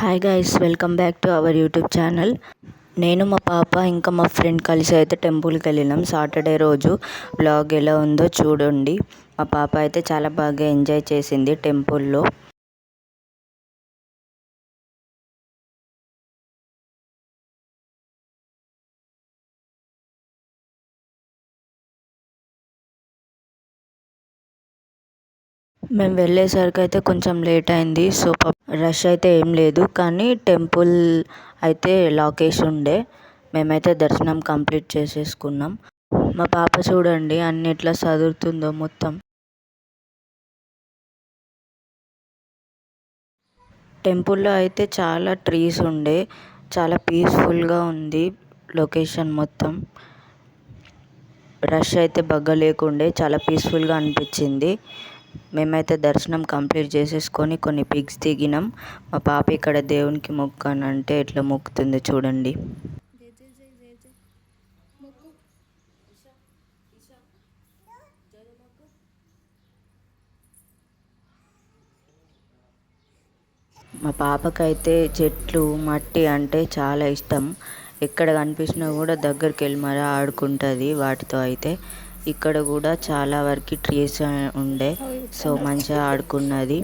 Hi guys, welcome back to our YouTube channel. నేను మా పాప ఇంకా మా ఫ్రెండ్ కలిసి అయితే టెంపుల్కి వెళ్ళినాం. సాటర్డే రోజు వ్లాగ్ ఎలా ఉందో చూడండి. మా పాప అయితే చాలా బాగా ఎంజాయ్ చేసింది టెంపుల్లో. మేము వెళ్ళేసరికి అయితే కొంచెం లేట్ అయింది. సో రష్ అయితే ఏం లేదు, కానీ టెంపుల్ అయితే లాకేష్ ఉండే. మేమైతే దర్శనం కంప్లీట్ చేసేసుకున్నాం. మా పాప చూడండి అన్ని ఎట్లా చదువుతుందో మొత్తం. టెంపుల్లో అయితే చాలా ట్రీస్ ఉండే, చాలా పీస్ఫుల్గా ఉంది లొకేషన్ మొత్తం. రష్ అయితే బగ్గ లేకుండే, చాలా పీస్ఫుల్గా అనిపించింది. మేమైతే దర్శనం కంప్లీట్ చేసేసుకొని కొన్ని పిక్స్ దిగినాం. మా పాప ఇక్కడ దేవునికి మొక్కనంటే ఎట్లా మొక్కుతుంది చూడండి. మా పాపకైతే చెట్లు మట్టి అంటే చాలా ఇష్టం. ఎక్కడ కనిపించినా కూడా దగ్గరికి వెళ్ళి మరీ ఆడుకుంటుంది వాటితో. అయితే ఇక్కడ కూడా చాలా వరకు ట్రీస్ ఉండే, సో మంచిగా ఆడుకున్నది.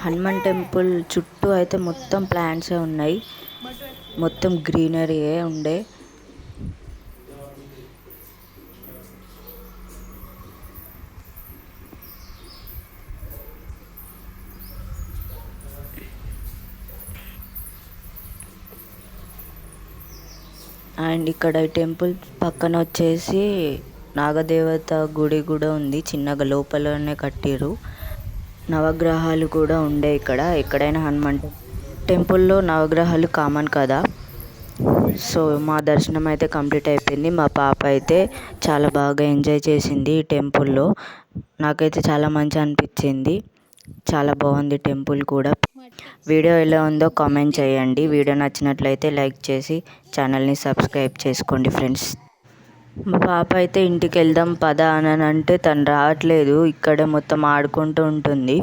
హనుమాన్ టెంపుల్ చుట్టూ అయితే మొత్తం ప్లాంట్సే ఉన్నాయి, మొత్తం గ్రీనరీయే ఉండే. అండ్ ఇక్కడ ఈ టెంపుల్ పక్కన వచ్చేసి నాగదేవత గుడి కూడా ఉంది, చిన్నగా లోపలనే కట్టిరు. నవగ్రహాలు కూడా ఉండే ఇక్కడ. ఎక్కడైనా హనుమాన్ టెంపుల్లో నవగ్రహాలు కామన్ కదా. సో మా దర్శనం అయితే కంప్లీట్ అయిపోయింది. మా పాప అయితే చాలా బాగా ఎంజాయ్ చేసింది ఈ టెంపుల్లో. నాకైతే చాలా మంచిగా అనిపించింది, చాలా బాగుంది టెంపుల్ కూడా. వీడియో ఎలా ఉందో కామెంట్ చేయండి. వీడియో నచ్చినట్లయితే లైక్ చేసి ఛానల్ని సబ్స్క్రైబ్ చేసుకోండి ఫ్రెండ్స్. మా పాప అయితే ఇంటికి వెళ్దాం పద అని అంటే తను రావట్లేదు, ఇక్కడే మొత్తం ఆడుకుంటూ ఉంటుంది.